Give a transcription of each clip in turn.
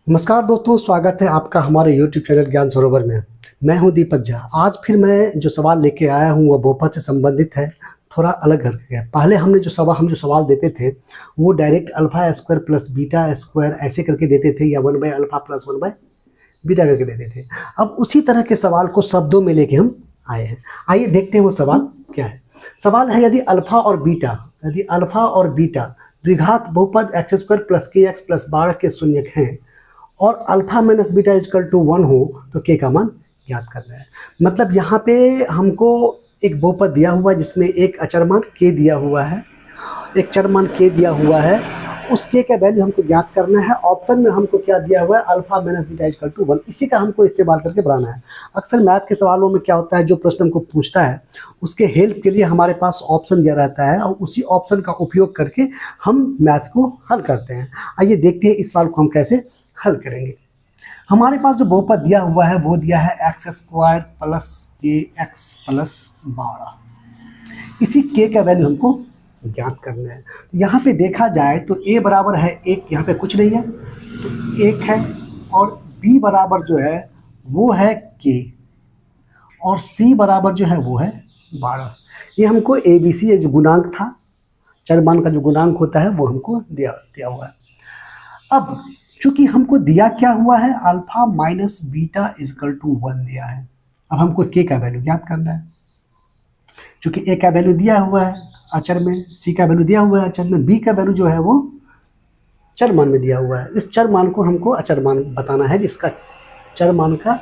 नमस्कार दोस्तों, स्वागत है आपका हमारे YouTube चैनल ज्ञान सरोवर में। मैं हूं दीपक झा। आज फिर मैं जो सवाल लेके आया हूं वो बहुपद से संबंधित है, थोड़ा अलग करके है। पहले हम जो सवाल देते थे वो direct alpha square plus beta square ऐसे करके देते थे, या 1 by alpha plus 1 by beta करके देते थे। अब उसी तरह के सवाल को शब्दों में लेके हम आए हैं। आइए देखते हैं वो सवाल क्या है। सवाल है, यदि अल्फा और बीटा द्विघात बहुपद x square plus k x plus 12 के शून्यक हैं और alpha minus beta is equal to 1 हो तो के का मान ज्ञात करना है। मतलब यहाँ पे हमको एक बहुपद दिया हुआ है जिसमें एक अचर मान के दिया हुआ है, एक चर मान के दिया हुआ है। उस के का वैल्यू हमको ज्ञात करना है। ऑप्शन में हमको क्या दिया हुआ है, alpha minus beta is equal to 1। इसी का हमको इस्तेमाल करके बनाना है। अक्सर मैथ के सवालों में क्या होता है, जो प्रश्न हमको पूछता है उसके हेल्प के लिए हमारे पास ऑप्शन दिया रहता है और उसी ऑप्शन का उपयोग करके हम मैथ्स को हल करते हैं। आइए देखते हैं इस सवाल को हम कैसे हल करेंगे। हमारे पास जो बहुपद दिया हुआ है वो दिया है x square plus k x plus 12। इसी के का वैल्यू हमको ज्ञात करना है। यहाँ पे देखा जाए तो a बराबर है 1, यहाँ पे कुछ नहीं है तो 1 है, और b बराबर जो है वो है k, और c बराबर जो है वो है 12। ये हमको ABC जो गुणांक था, चर मान का जो गुणांक होता है वो हमको दिया हुआ है। अब चूंकि हमको दिया क्या हुआ है, alpha minus beta is equal to 1 दिया है। अब हमको के का वैल्यू ज्ञात करना है। चूंकि ए का वैल्यू दिया हुआ है अचर में, सी का वैल्यू दिया हुआ है अचर में, बी का वैल्यू जो है वो चर मान में दिया हुआ है। इस चर मान को हमको अचर मान बताना है, जिसका चर मान का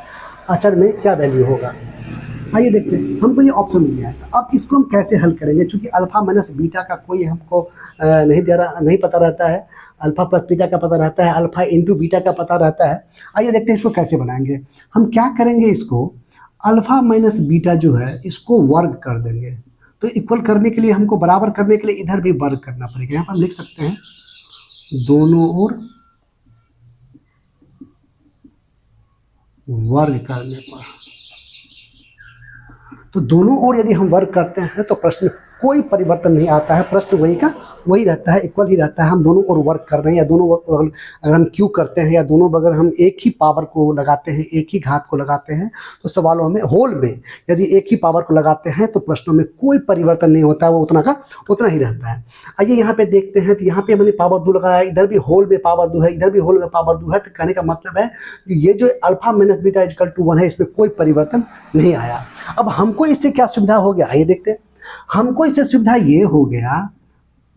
अचर में क्या वैल्यू होगा। आइए देखते हैं, हमको ये ऑप्शन दिया है। अब इसको हम कैसे हल करेंगे, चूंकि अल्फा माइनस बीटा का कोई हमको नहीं पता रहता है, अल्फा प्लस बीटा का पता रहता है, अल्फा इंटू बीटा का पता रहता है। आइए देखते हैं इसको कैसे बनाएंगे। हम क्या करेंगे, इसको अल्फा माइनस बीटा जो है इसको वर्ग कर देंगे। तो इक्वल करने के लिए, हमको बराबर करने के लिए इधर भी वर्ग करना पड़ेगा। यहाँ पर हम लिख सकते हैं दोनों ओर वर्ग करने पर। तो दोनों ओर यदि हम वर्ग करते हैं तो प्रश्न कोई परिवर्तन नहीं आता है, प्रश्न वही का वही रहता है, इक्वल ही रहता है। हम दोनों ओर वर्क कर रहे हैं, या दोनों बगल अगर हम क्यू करते हैं, या दोनों बगल हम एक ही पावर को लगाते हैं, एक ही घात को लगाते हैं, तो सवालों में होल में यदि एक ही पावर को लगाते हैं तो प्रश्नों में कोई परिवर्तन नहीं होता है, वो उतना का उतना ही रहता है। आइए यहाँ पे देखते हैं, तो यहाँ पे हमने पावर 2 लगाया, इधर भी होल में पावर 2 है, इधर भी होल में पावर 2 है। तो कहने का मतलब है कि ये जो alpha minus beta is equal to 1 है, इसमें कोई परिवर्तन नहीं आया। अब हमको इससे क्या सुविधा हो गया, आइए देखते हैं। हमको इससे सुविधा ये हो गया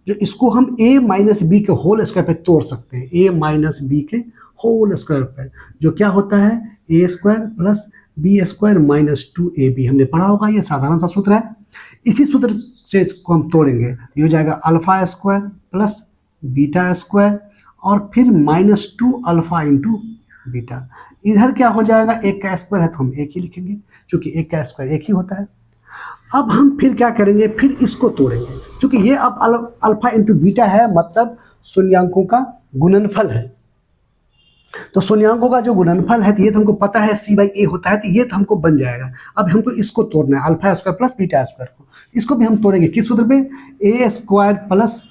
जो इसको हम a माइनस बी के होल स्क्वायर पे तोड़ सकते हैं। a माइनस बी के होल स्क्वायर पे जो क्या होता है, a square plus b square minus 2ab। हमने पढ़ा होगा, ये साधारण सा सूत्र है। इसी सूत्र से इसको हम तोड़ेंगे, ये हो जाएगा alpha square plus beta square और फिर माइनस 2 अल्फा इंटू बीटा। इधर क्या हो जाएगा, एक का स्क्वायर है तो हम एक ही लिखेंगे, क्योंकि एक का स्क्वायर एक ही होता है। अब हम फिर क्या करेंगे, फिर इसको तोड़ेंगे। क्योंकि ये अब अल्फा इंटू बीटा है, मतलब शून्यांकों का गुणनफल है। तो शून्यांकों का जो गुणनफल है, तो ये तो हमको पता है c बाई ए होता है, तो ये तो हमको बन जाएगा। अब हमको इसको तोड़ना है, alpha square plus beta square को। इसको भी हम तोड़ेंगे किस सूत्र पे, ए स्क्वायर प्लस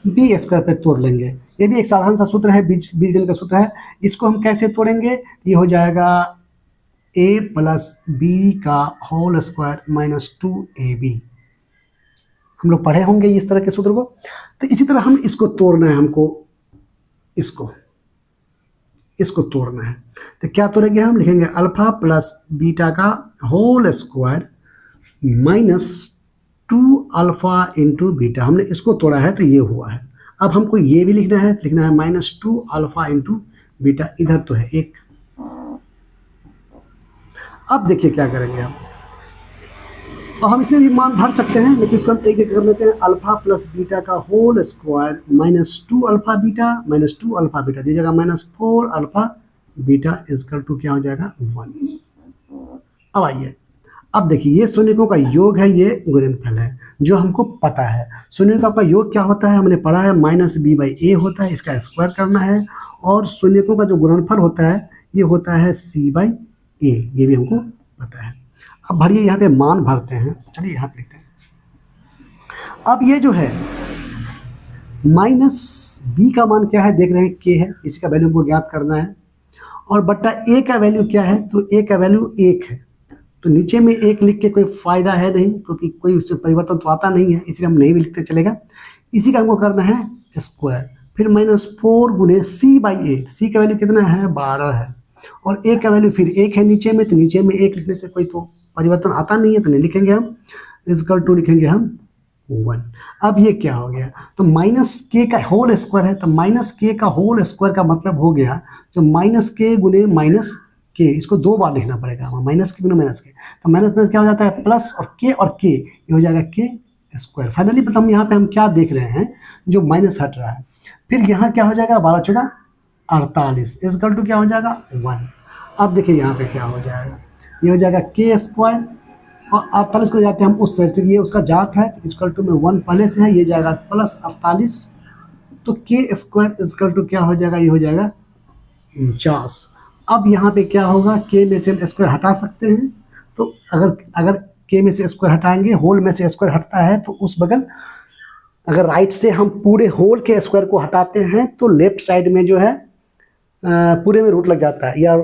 बी स्क्वायर पे तोड़ लेंगे। ये भी एक साधारण सा सूत्र है, बीजगणित का सूत्र है। इसको हम कैसे तोड़ेंगे, ये हो जाएगा a प्लस बी का होल स्क्वायर माइनस 2ab। हम लोग पढ़े होंगे इस तरह के सूत्र को। तो इसी तरह हम इसको तोड़ना है, हमको इसको तोड़ना है। तो क्या तोड़ेंगे, हम लिखेंगे अल्फा प्लस बीटा का whole square minus 2 alpha into beta. हमने इसको तोड़ा है तो ये हुआ है। अब हमको ये भी लिखना है, माइनस 2 अल्फा इंटू बीटा। इधर तो है एक। अब देखिए क्या करेंगे हम, और हम इसमें भी मान भर सकते हैं, लेकिन इसको हम एक एक कर लेते हैं। अल्फा प्लस बीटा का whole square minus 2 alpha beta minus 2 alpha beta दीजिएगा minus 4 alpha beta is equal to क्या हो जाएगा 1। अब आइए, अब देखिए ये शून्यकों का योग है, ये गुणनफल है जो हमको पता है। शून्यकों का योग क्या होता है, हमने पढ़ा है, माइनस बी बाई ए होता है, इसका स्क्वायर करना है। और शून्यकों का जो गुणनफल होता है ये होता है सी बाई ए, ये भी हमको पता है। अब भरिए, यहाँ पे मान भरते हैं। चलिए यहाँ पे लिखते हैं। अब ये जो है माइनस बी का मान क्या है, देख रहे हैं के है, इसी का वैल्यू हमको ज्ञात करना है। और बट्टा ए का वैल्यू क्या है, तो ए का वैल्यू 1 है। तो नीचे में 1 लिख के कोई फ़ायदा है नहीं, क्योंकि कोई उससे परिवर्तन तो आता नहीं है, इसलिए हम नहीं भी लिखते चलेगा। इसी का हमको करना है स्क्वायर, फिर -4 गुने c/8। सी का वैल्यू कितना है, 12 है, और ए का वैल्यू फिर 1 है नीचे में, तो नीचे में 1 लिखने से कोई तो परिवर्तन आता नहीं है, तो नहीं लिखेंगे हम, = लिखेंगे हम 1। अब ये क्या हो गया, तो -k का होल स्क्वायर है, तो -k का होल स्क्वायर का मतलब हो गया जो -k गुने -k, इसको 2 बार लिखना पड़ेगा, -k गुने -k, तो माइनस क्या हो जाता है, प्लस और k, ये हो जाएगा k स्क्वायर। फाइनली मतलब हम यहाँ पे हम क्या देख रहे हैं, जो माइनस हट रहा है। फिर यहाँ क्या हो जाएगा, 12 चौका 48 = क्या हो जाएगा, 1। अब देखिए यहाँ पे क्या हो जाएगा, ये हो जाएगा k स्क्वायर, और 48 को जाते हैं हम उस साइड, क्योंकि ये उसका जात है, तो में 1 पहले से है, ये जाएगा +48, तो k स्क्वायर क्या हो जाएगा, ये हो जाएगा 49। अब यहाँ पे क्या होगा, k में से हम स्क्वायर हटा सकते हैं, तो अगर k में से स्क्वायर हटाएंगे, होल में से स्क्वायर हटता है, तो उस बगल अगर राइट से हम पूरे होल के स्क्वायर को हटाते हैं, तो लेफ्ट साइड में जो है पूरे में रूट लग जाता है, या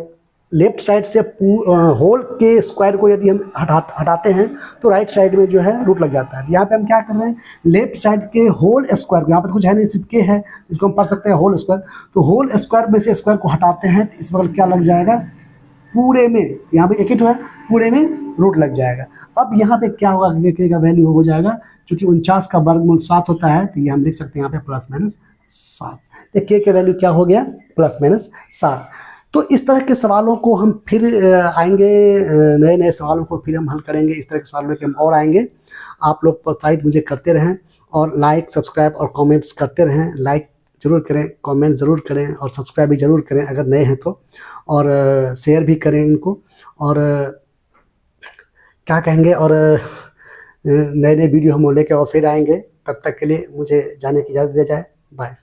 लेफ्ट साइड से होल के स्क्वायर को यदि हम हटाते हैं, तो राइट साइड में जो है रूट लग जाता है। यहाँ पे हम क्या कर रहे हैं, लेफ्ट साइड के होल स्क्वायर, यहाँ पर कुछ है नहीं, सिर्फ के है, इसको हम पढ़ सकते हैं होल स्क्वायर, तो होल स्क्वायर में से स्क्वायर को हटाते हैं, तो इस बगल क्या लग जाएगा, पूरे में, यहाँ पे 1 है, पूरे में रूट लग जाएगा। अब यहाँ पे क्या होगा, के का वैल्यू हो जाएगा, क्योंकि 49 का वर्गमूल 7 होता है, तो ये हम लिख सकते हैं यहाँ पे +-7, तो के का वैल्यू क्या हो गया, +-7। तो इस तरह के सवालों को हम फिर आएंगे, नए नए सवालों को फिर हम हल करेंगे, इस तरह के सवालों के हम और आएंगे। आप लोग प्रोत्साहित मुझे करते रहें, और लाइक, सब्सक्राइब और कमेंट्स करते रहें। लाइक ज़रूर करें, कमेंट ज़रूर करें, और सब्सक्राइब भी ज़रूर करें अगर नए हैं तो, और शेयर भी करें इनको, और क्या कहेंगे, और नए नए वीडियो हम लेके और फिर आएंगे। तब तक के लिए मुझे जाने की इजाज़त दी जाए, बाय।